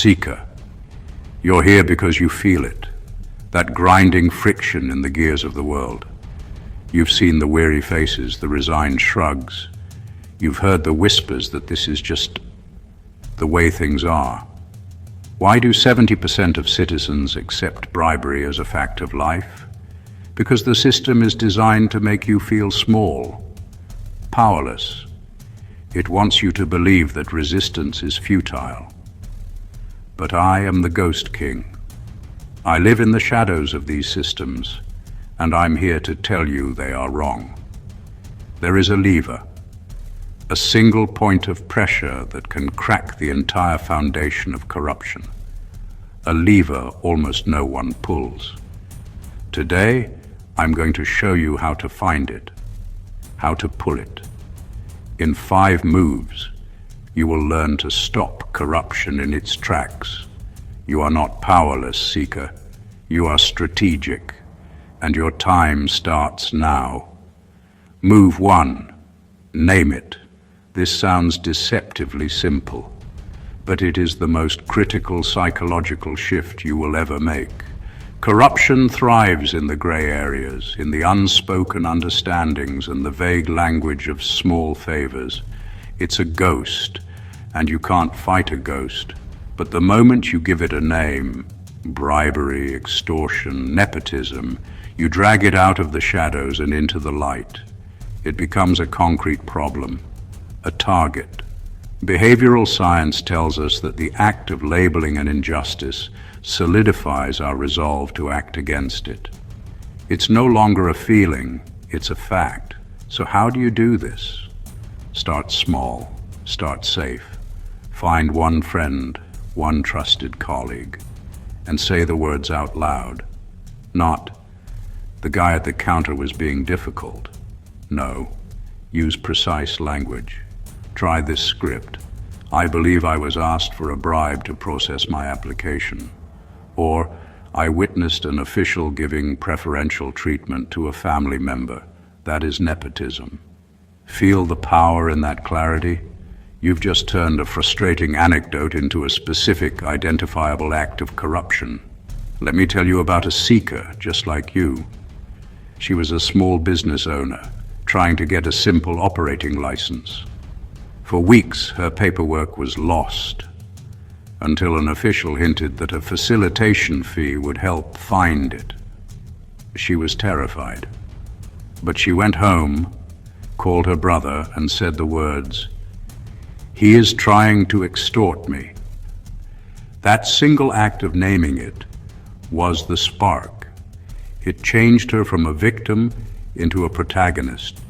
Seeker, you're here because you feel it, that grinding friction in the gears of the world. You've seen the weary faces, the resigned shrugs. You've heard the whispers that this is just the way things are. Why do 70% of citizens accept bribery as a fact of life? Because the system is designed to make you feel small, powerless. It wants you to believe that resistance is futile. But I am the Ghost King. I live in the shadows of these systems, and I'm here to tell you they are wrong. There is a lever, a single point of pressure that can crack the entire foundation of corruption. A lever almost no one pulls. Today, I'm going to show you how to find it, how to pull it. In 5 moves, you will learn to stop corruption in its tracks. You are not powerless, Seeker. You are strategic, and your time starts now. Move 1. Name it. This sounds deceptively simple, but it is the most critical psychological shift you will ever make. Corruption thrives in the gray areas, in the unspoken understandings and the vague language of small favors. It's a ghost, and you can't fight a ghost. But the moment you give it a name, bribery, extortion, nepotism, you drag it out of the shadows and into the light. It becomes a concrete problem, a target. Behavioral science tells us that the act of labeling an injustice solidifies our resolve to act against it. It's no longer a feeling, it's a fact. So how do you do this? Start small, start safe. Find one friend, one trusted colleague, and say the words out loud. Not, the guy at the counter was being difficult. No, use precise language. Try this script. I believe I was asked for a bribe to process my application. Or, I witnessed an official giving preferential treatment to a family member. That is nepotism. Feel the power in that clarity? You've just turned a frustrating anecdote into a specific, identifiable act of corruption. Let me tell you about a seeker just like you. She was a small business owner, trying to get a simple operating license. For weeks, her paperwork was lost, until an official hinted that a facilitation fee would help find it. She was terrified. But she went home, called her brother, and said the words, "He is trying to extort me." That single act of naming it was the spark. It changed her from a victim into a protagonist.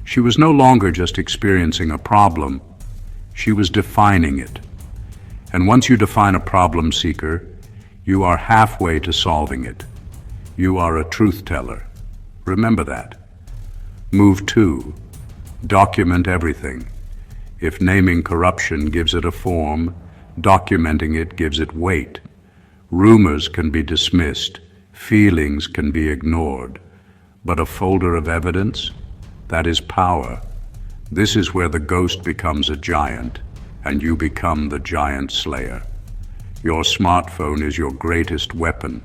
She was no longer just experiencing a problem, she was defining it. And once you define a problem, seeker, you are halfway to solving it. You are a truth teller. Remember that. Move 2. Document everything. If naming corruption gives it a form, documenting it gives it weight. Rumors can be dismissed, feelings can be ignored, but a folder of evidence, that is power. This is where the ghost becomes a giant, and you become the giant slayer. Your smartphone is your greatest weapon.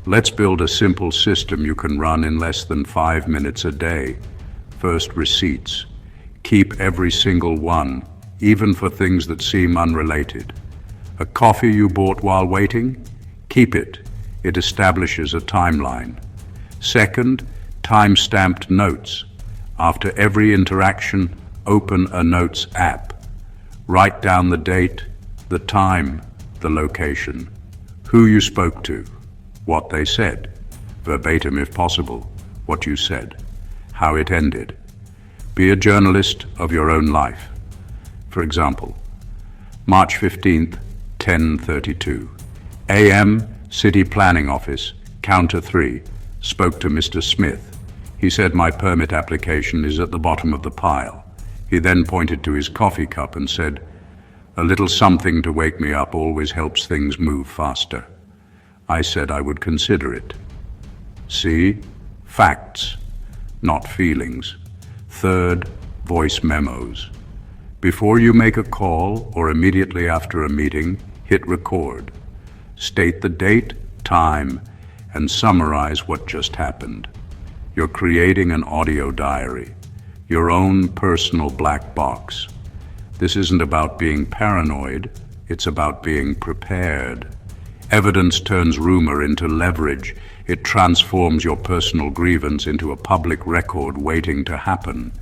Let's build a simple system you can run in less than 5 minutes a day. First, receipts. Keep every single one, even for things that seem unrelated. A coffee you bought while waiting? Keep it. It establishes a timeline. Second, time-stamped notes. After every interaction, open a notes app. Write down the date, the time, the location, who you spoke to, what they said, verbatim if possible, what you said, how it ended. Be a journalist of your own life. For example, March 15th, 10:32. AM, City Planning Office, Counter 3, spoke to Mr. Smith. He said my permit application is at the bottom of the pile. He then pointed to his coffee cup and said, "A little something to wake me up always helps things move faster." I said I would consider it. See? Facts, not feelings. Third, voice memos. Before you make a call or immediately after a meeting, Hit record. State the date, time, and summarize what just happened. You're creating an audio diary, your own personal black box. This isn't about being paranoid, it's about being prepared. Evidence turns rumor into leverage. It transforms your personal grievance into a public record waiting to happen.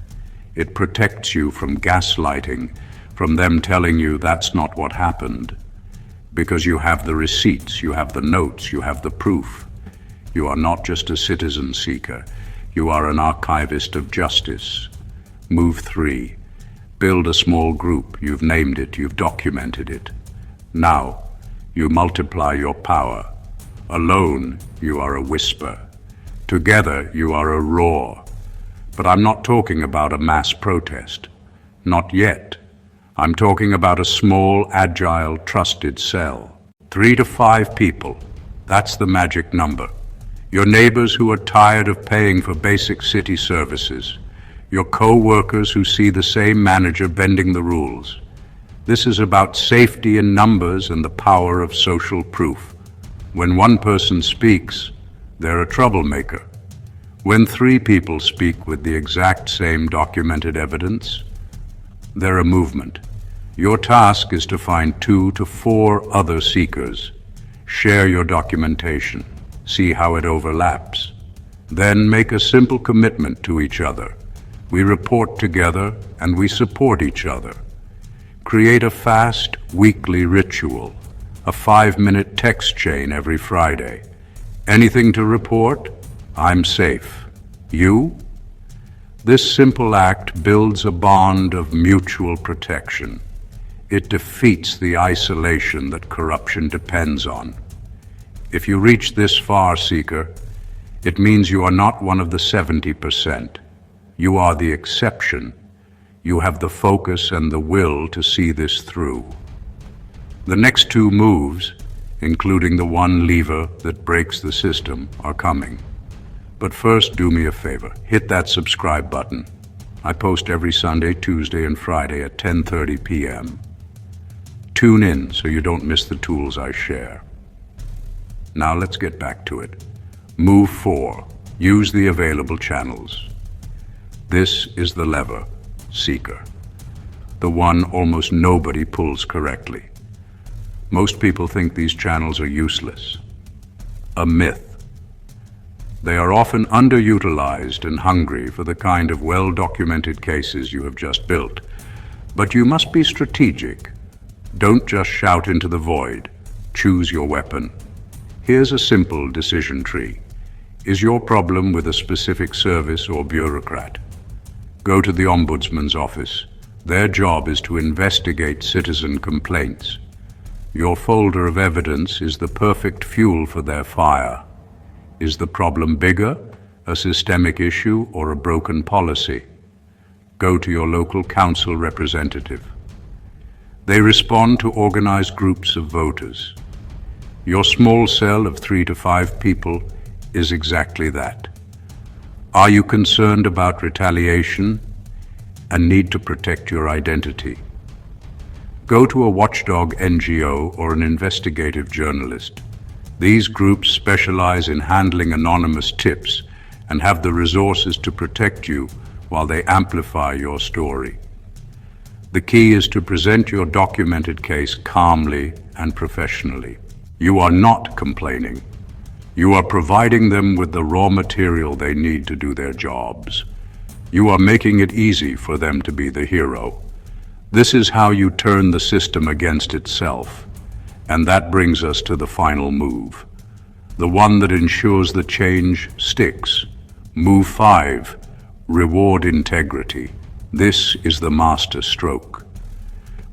It protects you from gaslighting, from them telling you that's not what happened. Because you have the receipts, you have the notes, you have the proof. You are not just a citizen seeker, you are an archivist of justice. Move 3. Build a small group. You've named it, you've documented it. Now, you multiply your power. Alone, you are a whisper. Together, you are a roar. But I'm not talking about a mass protest. Not yet. I'm talking about a small, agile, trusted cell. 3 to 5 people. That's the magic number. Your neighbors who are tired of paying for basic city services. Your co-workers who see the same manager bending the rules. This is about safety in numbers and the power of social proof. When one person speaks, they're a troublemaker. When 3 people speak with the exact same documented evidence, they're a movement. Your task is to find 2 to 4 other seekers. Share your documentation. See how it overlaps. Then make a simple commitment to each other. We report together and we support each other. Create a fast, weekly ritual, a 5-minute text chain every Friday. Anything to report? I'm safe. You? This simple act builds a bond of mutual protection. It defeats the isolation that corruption depends on. If you reach this far, seeker, it means you are not one of the 70%. You are the exception. You have the focus and the will to see this through. The next 2 moves, including the one lever that breaks the system, are coming. But first, do me a favor. Hit that subscribe button. I post every Sunday, Tuesday, and Friday at 10:30 p.m. Tune in so you don't miss the tools I share. Now let's get back to it. Move 4. Use the available channels. This is the lever, seeker. The one almost nobody pulls correctly. Most people think these channels are useless. A myth. They are often underutilized and hungry for the kind of well-documented cases you have just built. But you must be strategic. Don't just shout into the void. Choose your weapon. Here's a simple decision tree. Is your problem with a specific service or bureaucrat? Go to the Ombudsman's office. Their job is to investigate citizen complaints. Your folder of evidence is the perfect fuel for their fire. Is the problem bigger, a systemic issue, or a broken policy? Go to your local council representative. They respond to organized groups of voters. Your small cell of 3 to 5 people is exactly that. Are you concerned about retaliation and need to protect your identity? Go to a watchdog NGO or an investigative journalist. These groups specialize in handling anonymous tips and have the resources to protect you while they amplify your story. The key is to present your documented case calmly and professionally. You are not complaining. You are providing them with the raw material they need to do their jobs. You are making it easy for them to be the hero. This is how you turn the system against itself. And that brings us to the final move, the one that ensures the change sticks. Move 5, reward integrity. This is the master stroke.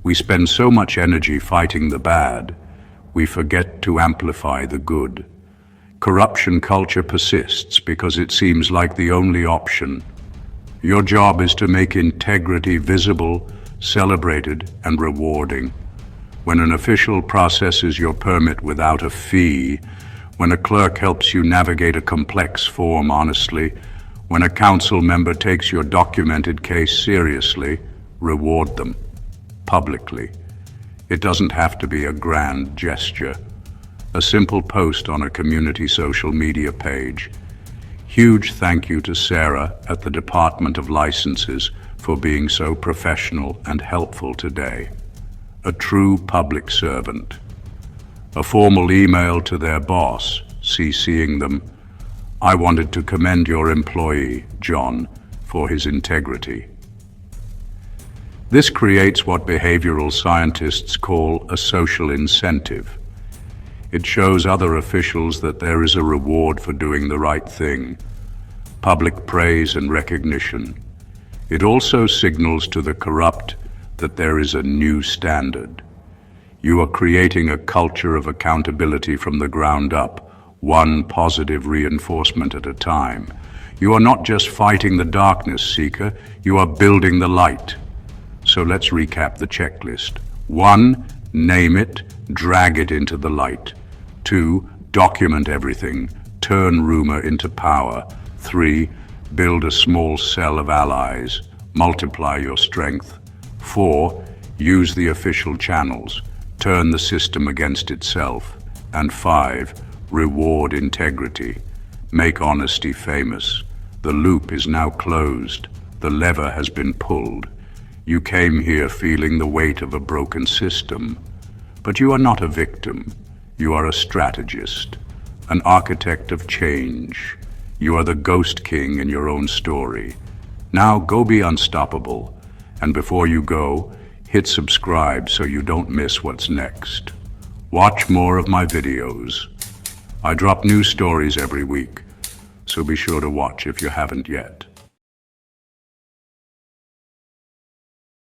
We spend so much energy fighting the bad, we forget to amplify the good. Corruption culture persists because it seems like the only option. Your job is to make integrity visible, celebrated, and rewarding. When an official processes your permit without a fee, when a clerk helps you navigate a complex form honestly, when a council member takes your documented case seriously, reward them publicly. It doesn't have to be a grand gesture. A simple post on a community social media page. Huge thank you to Sarah at the Department of Licenses for being so professional and helpful today. A true public servant. A formal email to their boss, CCing them. I wanted to commend your employee, John, for his integrity. This creates what behavioral scientists call a social incentive. It shows other officials that there is a reward for doing the right thing, public praise and recognition. It also signals to the corrupt that there is a new standard. You are creating a culture of accountability from the ground up, one positive reinforcement at a time. You are not just fighting the darkness, Seeker, you are building the light. So let's recap the checklist. 1. Name it, drag it into the light. 2. Document everything, turn rumor into power. 3. Build a small cell of allies, multiply your strength. 4. Use the official channels, turn the system against itself. And 5. Reward integrity, make honesty famous. The loop is now closed, the lever has been pulled. You came here feeling the weight of a broken system, but you are not a victim. You are a strategist, an architect of change. You are the ghost king in your own story. Now go be unstoppable, and before you go, hit subscribe so you don't miss what's next. Watch more of my videos. I drop new stories every week, so be sure to watch if you haven't yet.